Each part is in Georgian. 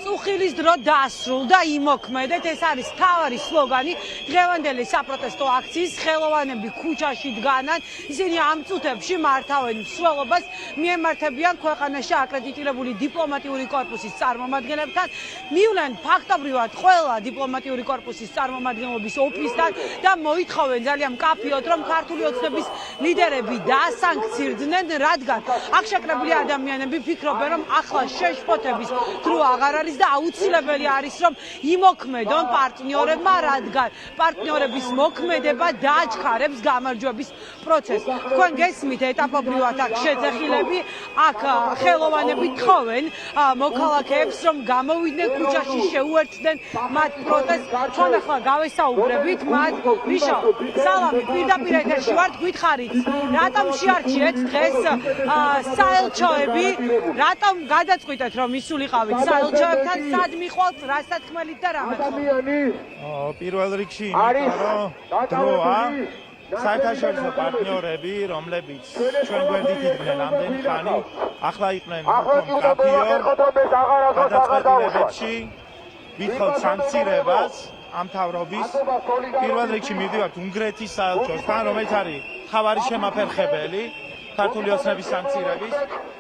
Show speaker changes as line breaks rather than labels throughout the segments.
წუხილის დრო დასრულდა, იმოქმედეთ. ეს არის მთავარი სლოგანი დღევანდელი საპროტესტო აქციის. ხელოვანები ქუჩაში დგანან. ისინი ამ წუთებში მართავენ მსვლელობას, მიემართებიან ქვეყანაში აკრედიტირებული დიპლომატიური კორპუსის წარმომადგენლებთან. მივლენ ფაქტობრივად ყველა დიპლომატიური კორპუსის წარმომადგენლობის ოფისთან და მოითხოვენ ძალიან მკაფიოდ, რომ ქართული ოცნების ლიდერები დაასანქცირდნენ, რადგან აქ შეკრებილი ადამიანები ფიქრობენ, რომ ახლა შეშფოთების დრო აღარ არის და აუცილებელი არის, რომ იმოქმედონ პარტნიორებმა, რადგან პარტნიორების მოქმედება დააჩქარებს გამარჯვების პროცესს. თქვენ გესმით ეტაპობრივად აქ შეძახილები, აქ ხელოვანები თხოვენ მოქალაქეებს, რომ გამოვიდნენ ქუჩაში, შეუერთდნენ მათ პროტესტს. ჩვენ ახლა გავესაუბრებით მათ. მიშო, სალამი, პირდაპირ ეთერში ვართ, გითხარით, რატომ შეარჩიეთ დღეს საელჩოები, რატომ გადაწყვიტეთ, რომ ისულიყავით საელჩოებთან, სად მიხვალთ, რა სათქმელით და რამე?
პირველ რიგში იმიტომ, რომ დროა საერთაშორისო პარტნიორები, რომლებიც ჩვენ გვერდით იდგნენ ამდენი ხანი, ახლა იყვნენ მკაფიო გადაწყვეტილებებში, ვითხოვთ სანქცირებას ამ მთავრობის. პირველ რიგში მივდივართ უნგრეთის საელჩოსთან, რომელიც არის მთავარი შემაფერხებელი ქართული ოცნების სანქცირების.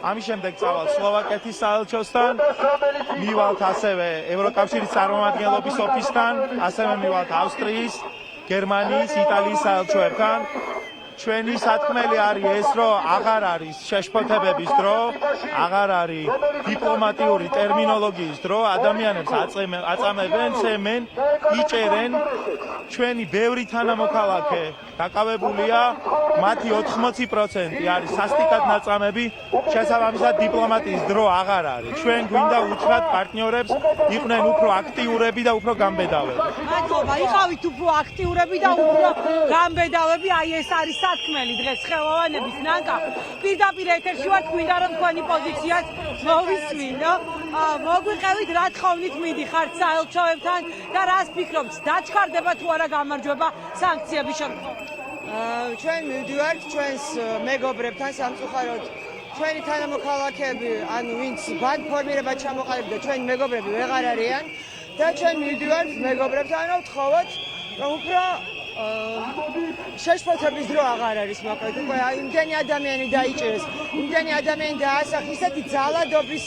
ამის შემდეგ წავალ სლოვაკეთის საელჩოსთან, მივალთ ასევე ევროკავშირის წარმომადგენლობის ოფისთან, ასევე მივალთ ავსტრიის, გერმანიის, იტალიის საელჩოებთან. ჩვენი სათქმელი არის ეს, რომ აღარ არის შეშფოთებების დრო, აღარ არის დიპლომატიური ტერმინოლოგიის დრო, ადამიანებს აწამებენ, ცემენ, იჭერენ. ჩვენი ბევრი თანამოქალაქე დაკავებულია, მათი 80% არის სასტიკად ნაწამები, შესაბამისად დიპლომატიის დრო აღარ არის. ჩვენ გვინდა უთხრათ პარტნიორებს იყვნენ უფრო აქტიურები და უფრო გამბედავები.
მადლობა, იყავით უფრო აქტიურები და უფრო გამბედავები, აი ეს არის სათქმელი დღეს ხელოვანების ნანკა. პირდაპირ ეთერში ვართ, გვინდა რომ თქვენი პოზიციას მოვისმინო. მოგვიყევით, რა თხოვნით მიდიხართ საელჩოებთან და რას ფიქრობთ, დაჩქარდება თუ არა გამარჯვება სანქციების შემდგომ?
ჩვენ მივდივართ ჩვენს მეგობრებთან სამწუხაროდ ჩვენი თანამოქალაქეები, ანუ ვინც ბანდ ფორმირებად ჩამოყალიბდა, ჩვენი მეგობრები ვეღარ არიან და ჩვენ მივდივართ მეგობრებთან, რომ ვთხოვოთ, რომ უფრო შეშფოთების დრო აღარ არის, მოკლედ უკვე იმდენი ადამიანი დაიჭერეს, იმდენი ადამიანი დაასახეს, ისეთი ძალადობის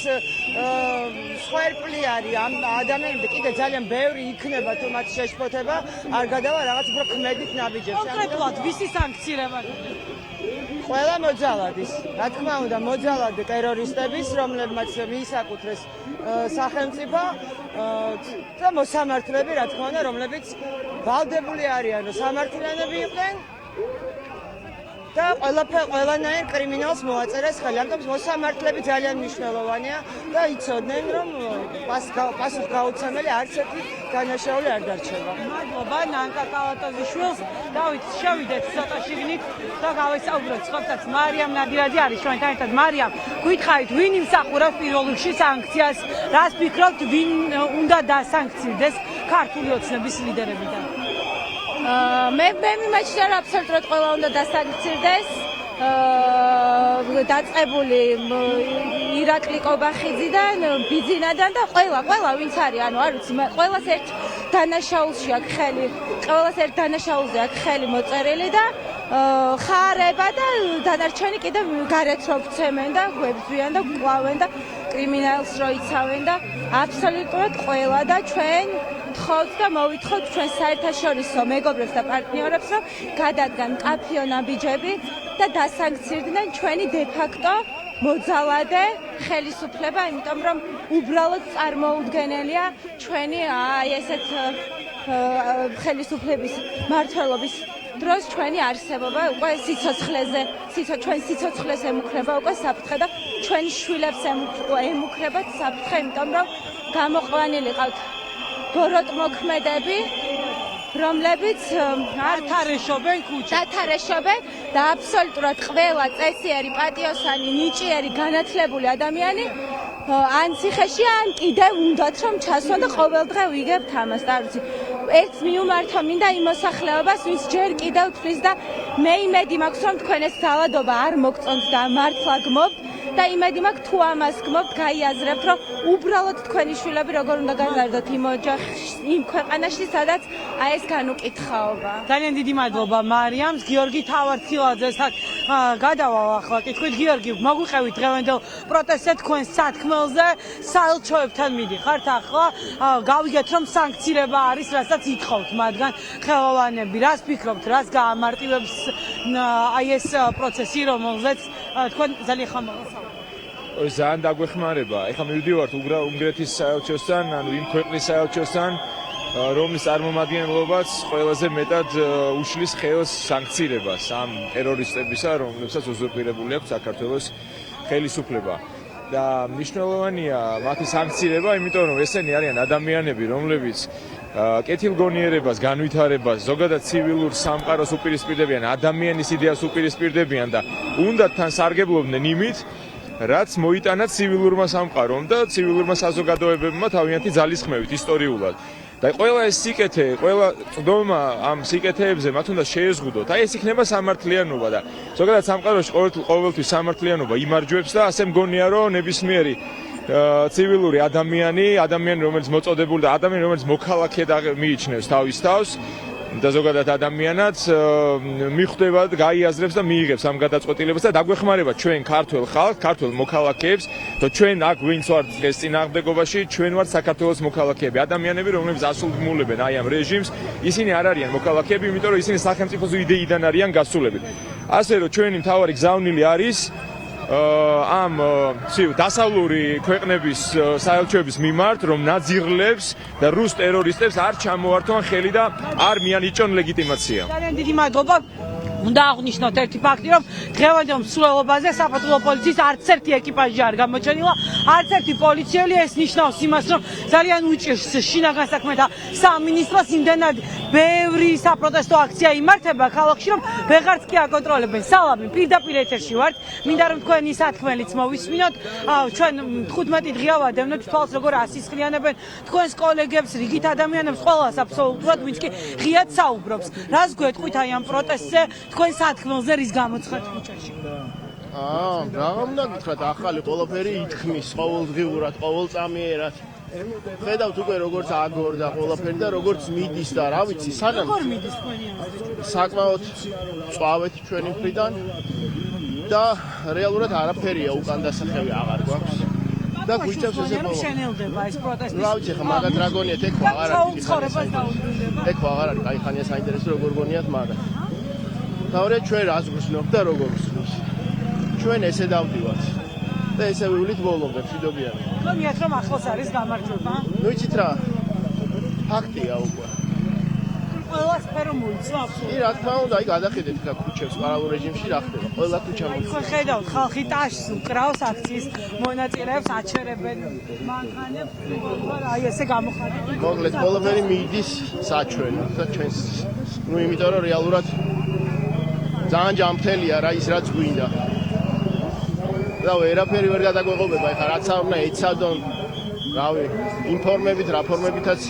სხერპლი არის ამ ადამიანები და კიდე ძალიან ბევრი იქნება თუ მათ შეშფოთება არ გადავა რაღაც უფრო ქმედით ნაბიჯებს.
კონკრეტულად ვისი სანქცირება?
ყველა მოძალადის, რა თქმა უნდა, მოძალადე ტერორისტების, რომლებმაც მიისაკუთრეს სახელმწიფო და მოსამართლეები, რა თქმა უნდა, რომლებიც ვალდებული არიან, რომ სამართლიანები იყვნენ და ყველანაირ კრიმინალს მოაწერეს ხელი. ამიტომ მოსამართლეები ძალიან მნიშვნელოვანია და იცოდნენ, რომ პასუხგაუცემელი არც ერთი განაშაული არ დარჩება.
მადლობა ნანკა კალატოზიშვილს. დავით, შევიდეთ ცოტა შიგნით და გავესაუბროთ სხვასაც. მარიამ ნადირაძე არის ჩვენთან ერთად. მარიამ, გითხარით, ვინ იმსახურებს პირველ რიგში სანქციას? რას ფიქრობთ, ვინ უნდა დასანქცირდეს ქართული ოცნების ლიდერებიდან?
მე მიმაჩნია, რომ აბსოლუტურად ყველა უნდა დასანქცირდეს. დაწყებული ირაკლი კობახიძიდან, ბიძინადან და ყველა ვინც არის, ანუ არ ვიცი, ყველას ერთ დანაშაულში აქვს ხელი, ყველას ერთ დანაშაულზე აქვს ხელი მოწერილი და ხარება და დანარჩენი კიდევ გარეთ რო გცემენ და გვებძვიან და გვკლავენ და კრიმინალს რო იცავენ და აბსოლუტურად ყველა და ჩვენ ვთხოვთ და მოვითხოვთ ჩვენ საერთაშორისო მეგობრებს და პარტნიორებს, რომ გადადგან მკაფიო ნაბიჯები და დასანქცირდნენ ჩვენი დე-ფაქტო მოძალადე ხელისუფლება, იმიტომ რომ უბრალოდ წარმოუდგენელია ჩვენი ესეთ ხელისუფლების მმართველობის დროს ჩვენი არსებობა უკვე ჩვენ სიცოცხლეს ემუქრება უკვე საფრთხე და ჩვენი შვილებს ემუქრება საფრთხე, იმიტომ რომ გამოყვანილი ყავთ ბოროტ მოქმედები, რომლებიც
ათარეშობენ ქუჩას.
დათარეშობენ და აბსოლუტურად ყველა წესიერი, პატიოსანი, ნიჭიერი, განათლებული ადამიანი ან ციხეში, ან კიდევ უნდათ რომ ჩასვა და ყოველდღე ვიგებთ ამას და არ ვიცი. ერთს მიუმართო მინდა იმ მოსახლეობას, ვინც ჯერ კიდევ თვლის და მე იმედი მაქვს, რომ თქვენ ეს ძალადობა არ მოგწონთ და მართლა გმობთ და იმედი მაქვს თუ ამას გმობთ, გაიაზრებთ, რომ უბრალოდ თქვენი შვილები როგორ უნდა გავარდოთ იმ ქვეყანაში, სადაც აი ეს განუკითხაობა.
ძალიან დიდი მადლობა მარიამს, გიორგი თავარციელაძესთან გადავალ ახლა კითხვით. გიორგი, მოგვიყევით დღევანდელ პროტესტზე თქვენ სათქმელზე საელჩოებთან მიდიხართ ახლა. გავიგეთ რომ სანქცირება არის, რასაც ითხოვთ მათგან ხელოვანები. რას ფიქრობთ, რას გაამარტივებს აი ეს პროცესი, რომელზეც თქვენ ძალიან ხამალასავთ?
ძალიან დაგვეხმარება. ეხლა მივდივართ უნგრეთის საელჩოსთან, ანუ იმ ქვეყნის საელჩოსთან, რომლის წარმომადგენლობაც ყველაზე მეტად უშლის ხელს სანქცირებას ამ ტერორისტებისა, რომლებსაც უზურპირებული აქვს საქართველოს ხელისუფლება. და მნიშვნელოვანია მათი სანქცირება, იმიტომ რომ ესენი არიან ადამიანები, რომლებიც კეთილგონიერებას, განვითარებას, ზოგადად ცივილურ სამყაროს უპირისპირდებიან, ადამიანის იდეას უპირისპირდებიან და უნდათ თან სარგებლობდნენ იმით, რაც მოიტანა ცივილურმა სამყარომ და ცივილურმა საზოგადოებებმა თავიანთი ძალისხმევით ისტორიულად. და ყველა ეს სიკეთე, ყველა წვდომა ამ სიკეთეებზე მათ უნდა შეეზღუდოთ. აი ეს იქნება სამართლიანობა და ზოგადად სამყაროში ყოველთვის სამართლიანობა იმარჯვებს და ასე მგონია რომ ნებისმიერი ცივილური ადამიანი, რომელიც მოწოდებული და ადამიანი, რომელიც მოქალაქედ მიიჩნევს თავის თავს და ზოგადად ადამიანად მიხვდება, გაიაზრებს და მიიღებს ამ გადაწყვეტილებას და დაგვეხმარება ჩვენ ქართველ ხალხს, ქართველ მოქალაქეებს, და ჩვენ აქ ვინც ვართ დღეს წინააღმდეგობაში, ჩვენ ვართ საქართველოს მოქალაქეები, ადამიანები, რომლებიც ასრულებენ აი ამ რეჟიმს, ისინი არ არიან მოქალაქეები, იმიტომ რომ ისინი სახელმწიფოს იდეიდან არიან გასულები. ასე რომ ჩვენი მთავარი გზავნილი არის ამ დასავლური ქვეყნების საელჩოების მიმართ, რომ ნაძირლებს და რუს ტერორისტებს არ ჩამოართვან ხელი და არ მიანიჭონ ლეგიტიმაცია.
ძალიან დიდი მადლობა. უნდა აღვნიშნოთ ერთი ფაქტი, რომ დღევანდელ მსვლელობაზე საფრთხო პოლიციის არც ერთი ეკიპაჟი არ გამოჩენილა, არც ერთი პოლიციელი. ეს ნიშნავს იმას, რომ ძალიან უჭირს შინაგან საქმეთა სამინისტროს იმდენად ბევრი საპროტესტო აქცია იმართება ქალაქში, რომ ვეღარც კი აკონტროლებენ. სალამი, პირდაპირ ეთერში ვართ. მინდა რომ თქვენი სათქმელიც მოვისმინოთ. ჩვენ 15 დღეა ვადევნებთ თვალს, როგორ ასისხლიანებენ თქვენს კოლეგებს, რიგით ადამიანებს, ყველას აბსოლუტურად, ვინც კი ღიად საუბრობს. რას გვეტყვით აი ამ პროტესტზე? თქვენ სათქმელზე რის გამოცხადეთ ქუჩაში?
რა უნდა გითხრათ, ახალი ყველაფერი ითქმის ყოველდღიურად, ყოველწამიერად. ხედავთ უკვე როგორც აგორდა ყველაფერი და როგორც მიდის და რა ვიცი, სანამ
როგორ მიდის თქვენი აზრით?
საკმაოდ წვავეთ ჩვენი მხრიდან და რეალურად არაფერია უკან დასახევი აღარ გვაქვს. და გვიჭებს ესე
რომ შენელდება ეს პროტესტი.
რა ვიცი, ხა მაგათ რა გონიათ, ეგ აღარ არის.
ცხოვრებას დაუბრუნდება.
ეგ აღარ არის, კაი ხანია საინტერესო როგორ გონიათ მაგათ. თავრე ჩვენ რას გვსნობთ და როგორ გვსნობს. ჩვენ ესე დავდივართ და ესე ვივლით ბოლომდე მშვიდობიანი.
გონიათ რომ ახლოს არის გამარჯვება?
ნუ იცით რა, ფაქტია უკვე.
ყველა სფერო მოიცვა აბსოლუტურად.
კი, რა თქმა უნდა, აი გადახედეთ ხა ქუჩებს პარალელ რეჟიმში რა ხდება. ყველა ქუჩა მოიცვა.
ხო ხედავთ, ხალხი ტაშს უკრავს, აქციის მონაწილეებს აჩერებენ მანქანებს, აი ესე გამოხატეთ.
მოკლედ ყველაფერი მიდის საჩვენად და ჩვენს ნუ იმიტომ რომ რეალურად ძალიან ჯანმრთელია რა ის რაც გვინდა. და ვერაფერი ვერ გადაგვეღობება, ეხლა რაც არ უნდა ეცადონ, რავი, ინფორმებით, რაფორმებითაც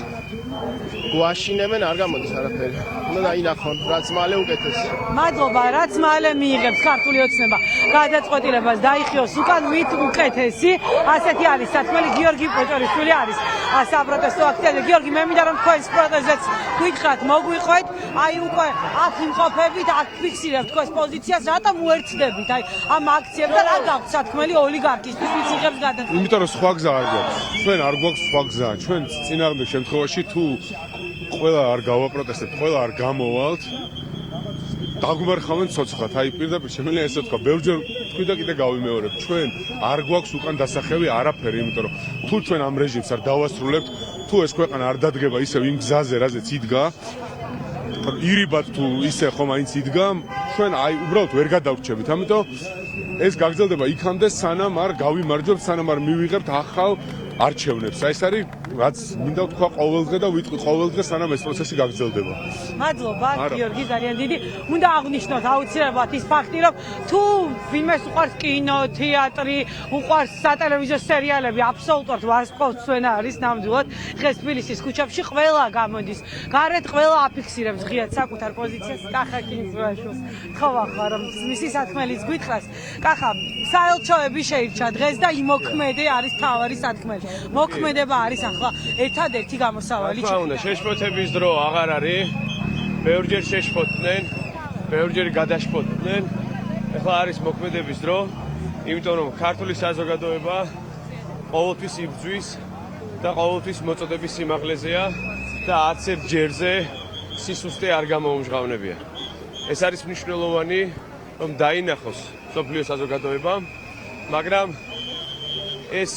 გვაშინებენ, არ გამოდის არაფერი. უნდა დაინახონ, რაც მალე უკეთეს.
მადლობა, რაც მალე მიიღებს ქართული ოცნება გადაწყვეტილებას დაიხიოს უკან მით უკეთესი. ასეთი არის სათქმელი. გიორგი პოჭორიშვილი არის საპროტესტო აქციაზე. გიორგი, მე მინდა რომ თქვენს პროტესტზეც გითხრათ, მოგვიყვეთ, აი უკვე აქ იმყოფებით, აქ ფიქსირებთ თქვენს პოზიციას, რატომ უერთდებით აი ამ აქციებს და რა გაქვთ სათქმელი ოლიგარქისთვის, ვინც იღებს გადაწყვეტილებას?
იმიტომ რომ სხვა გზა არ გვაქვს. ჩვენ არ გვაქვს სხვა გზა. ჩვენ წინააღმდეგ შემთხვევაში თუ ყველა არ გავაპროტესტებთ, ყველა არ გამოვალთ, დაგვიმარხავენ ცოცხლად. აი პირდაპირ შემიძლია ესე თქვა, ბევრჯერ თქვი და კიდე გავიმეორებ. ჩვენ არ გვაქვს უკან დასახევი არაფერი, იმიტომ რომ თუ ჩვენ ამ რეჟიმს არ დავასრულებთ, თუ ეს ქვეყანა არ დადგება ისევ იმ გზაზე, რაზეც იდგა, ირიბად თუ ისე ხომ აინც იდგა, ჩვენ აი უბრალოდ ვერ გადავრჩებით. ამიტომ ეს გაგრძელდება იქამდე, სანამ არ გავიმარჯვებთ, სანამ არ მივიღებთ ახალ არჩევნებს. ეს არის რაც მინდა ვთქვა ყოველდღე და ვიტყვი ყოველდღე, სანამ ეს პროცესი გაგრძელდება.
მადლობა, გიორგი, ძალიან დიდი. უნდა აღვნიშნოთ აუცილებლად ის ფაქტი, რომ თუ ვინმეს უყვარს კინო, თეატრი, უყვარს სატელევიზიო სერიალები, აბსოლუტურად ვარსკვლავს სცენა არის ნამდვილად. დღეს თბილისის ქუჩებში ყველა გამოდის. გარეთ ყველა აფიქსირებს ღიად საკუთარ პოზიციას. კახაკინის ვაშოს. ხო ახლა რომ მისი სათქმელიც გითხრას. კახა საელჩოები შეირჩა დღეს და იმოქმედე არის თავარი სათქმელი. მოქმედება არის ახლა ერთადერთი გამოსავალი.
რა უნდა შეშფოთების დრო აღარ არის. ბევრჯერ შეშფოთდნენ, ბევრჯერ გადაშფოთდნენ. ახლა არის მოქმედების დრო, იმიტომ რომ ქართული საზოგადოება ყოველთვის იბრძვის და ყოველთვის მოწოდების სიმაღლეზეა და არც ერთ ჯერზე სისუსტე არ გამოუმჟღავნებია. ეს არის მნიშვნელოვანი, რომ დაინახოს სოფლიო საზოგადოებამ, მაგრამ ეს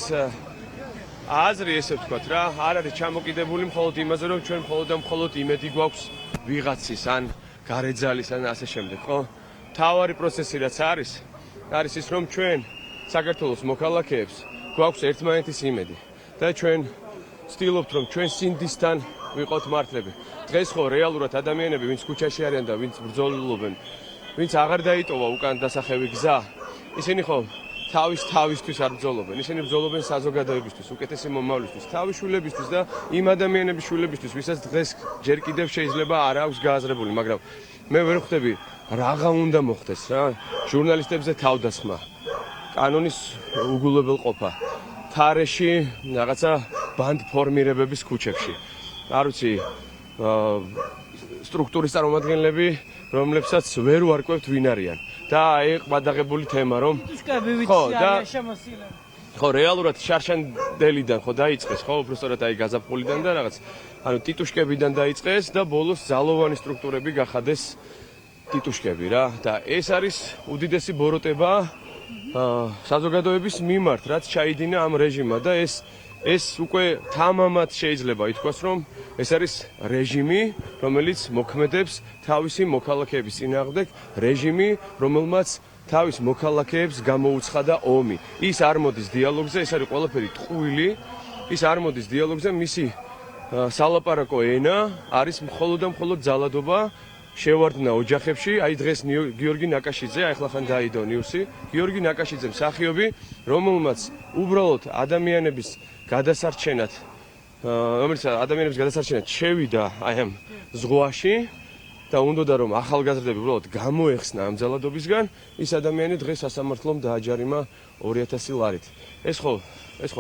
აზრი, ესე ვთქვათ რა, არ არის ჩამოკიდებული მხოლოდ იმაზე, რომ ჩვენ მხოლოდ იმედი გვაქვს ვიღაცის ან გარეძალის ან ასე შემდეგ, ხო? თავარი პროცესი რაც არის ის, რომ ჩვენ საქართველოს მოქალაქეებს გვაქვს ერთმანეთის იმედი და ჩვენ ვცდილობთ, რომ ჩვენ სინდისთან ვიყოთ მართლები. დღეს ხო რეალურად ადამიანები, ვინც ქუჩაში არიან და ვინც ბრძოლობენ, ვინც აღარ დაიტოვა უკან დასახევი გზა, ისინი ხო თავისთვის არ ბრძოლობენ, ისინი ბრძოლობენ საზოგადოებისთვის, უკეთესი მომავლისთვის, თავის შვილებისთვის და იმ ადამიანების შვილებისთვის, ვისაც დღეს ჯერ კიდევ შეიძლება არ აქვს გააზრებული, მაგრამ მე ვერ ხვდები რაღა უნდა მოხდეს რა, ჟურნალისტებზე თავდასხმა, კანონის უგულებელყოფა, თარეში რაღაცა ბანდ ფორმირებების ქუჩებში. არ ვიცი, სტრუქტურის წარმომადგენლები, რომლებსაც ვერ ვარკვევთ ვინ არიან. და აი ყბადაღებული თემა, რომ ხო, რეალურად შარშანდელიდან ხო დაიწყეს, ხო, უბრალოდ აი გაზაფხულიდან და რაღაც, ანუ ტიტუშკებიდან დაიწყეს და ბოლოს ძალოვანი სტრუქტურები გახადეს ტიტუშკები რა. და ეს არის უდიდესი ბოროტება საზოგადოების მიმართ, რაც ჩაიდინა ამ რეჟიმმა და ეს უკვე თამამად შეიძლება ითქვას, რომ ეს არის რეჟიმი, რომელიც მოქმედებს თავისი მოქალაქეების წინააღმდეგ, რეჟიმი, რომელმაც თავის მოქალაქეებს გამოუცხადა ომი. ის არ მოდის დიალოგზე, ეს არის ყველაფერი ტყუილი, ის არ მოდის დიალოგზე, მისი სალაპარაკო ენა არის მხოლოდ და მხოლოდ ძალადობა, შევარდნა ოჯახებში, აი დღეს გიორგი ნაკაშიძე, ახლა ხან დაიდო ნიუსი, გიორგი ნაკაშიძე მსახიობი, რომელმაც უბრალოდ ადამიანების გადასარჩენად, შევიდა აი ამ ზღვაში და უნდოდა რომ ახალგაზრდები უბრალოდ გამოეხსნა ამ ძალადობისგან, ის ადამიანი დღეს სასამართლომ დააჯარიმა 2000 ლარით. ეს ხო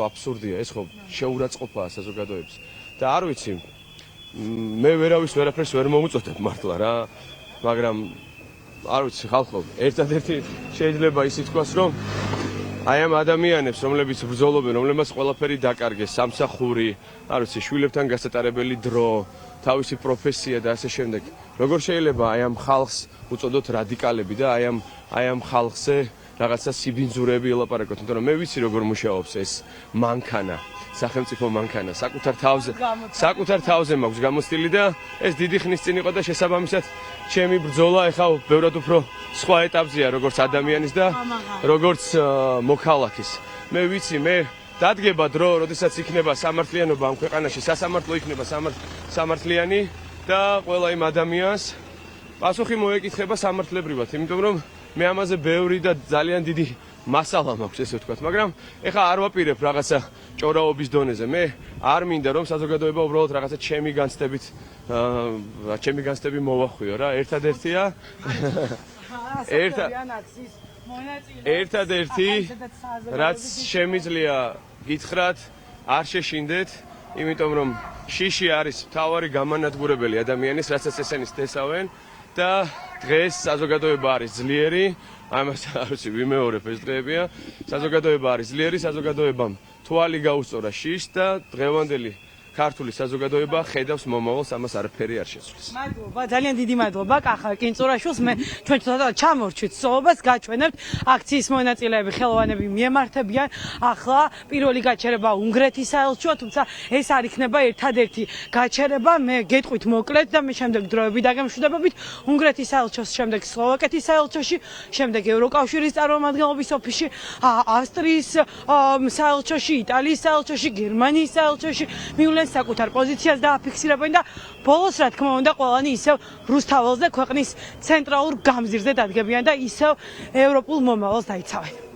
აბსურდია, ეს ხო შეურაცხყოფაა საზოგადოების. და არ ვიცი, მე ვერაფერს ვერ მოუწოდებ მართლა რა, მაგრამ არ ვიცი ხალხო, ერთადერთი შეიძლება ის ითქვას, რომ აი ამ ადამიანებს, რომლებიც ბრძოლობენ, რომლებმაც ყველაფერი დაკარგეს, სამსახური, არ ვიცი, შვილებთან გასატარებელი დრო, თავისი პროფესია და ასე შემდეგ. როგორ შეიძლება აი ამ ხალხს უწოდოთ რადიკალები და აი ამ ხალხზე რაღაცა სიბინძურები ელაპარაკოთ, იმიტომ რომ მე ვიცი როგორ მუშაობს ეს მანქანა, სახელმწიფო მანქანა, საკუთარ თავზე მაქვს გამოცდილი და ეს დიდი ხნის წინ იყო და შესაბამისად ჩემი ბრძოლა ეხლა ბევრად უფრო სხვა ეტაპზეა, როგორც ადამიანის და როგორც მოქალაქის. მე ვიცი, მე დადგება დრო, როდესაც იქნება სამართლიანობა ამ ქვეყანაში, სასამართლო იქნება სამართლიანი და ყველა იმ ადამიანს პასუხი მოეკითხება სამართლებრივად, იმიტომ რომ მე ამაზე ბევრი და ძალიან დიდი მასალა მაქვს, ესე ვთქვათ, მაგრამ ეხლა არ ვაპირებ რაღაცა ჭორაობის დონეზე. მე არ მინდა რომ საზოგადოება უბრალოდ რაღაცა ჩემი განცდები მოვახვიო რა. ერთადერთი რაც შემიძლია გითხრათ, არ შეშინდეთ, იმიტომ რომ შიში არის მთავარი გამანადგურებელი ადამიანის, რასაც ესენი տեսავენ და დღეს საზოგადოება არის ძლიერი, ამას არ ვიცი, ვიმეორებ, ეს დღეებია. საზოგადოება არის ძლიერი, საზოგადოებამ თვალი გაუსწორა შიშს და დღევანდელი ქართული საზოგადოება ხედავს მომავალს, ამას არაფერი არ შეცვლის.
მადლობა, ძალიან დიდი მადლობა კახა კინწურაშვილს. მე ჩვენ ცოტა ჩამორჩით სწავლობას, გაჩვენებთ აქციის მონაწილეები, ხელოვანები მიემართებიან ახლა პირველი გაჩერება უნგრეთის საელჩო, თუმცა ეს არ იქნება ერთადერთი გაჩერება. მე გეტყვით მოკლედ და მე შემდეგ დროები დაგემშვიდობებით უნგრეთის საელჩოს, შემდეგ სლოვაკეთის საელჩოში, შემდეგ ევროკავშირის წარმომადგენლობის ოფისში, ავსტრიის საელჩოში, იტალიის საელჩოში, გერმანიის საელჩოში საკუთარ პოზიციას დააფიქსირებენ და ბოლოს რა თქმა უნდა ყველანი ისევ რუსთაველზე ქვეყნის ცენტრალურ გამზირზე დადგებიან და ისევ ევროპულ მომავალს დაიცავენ.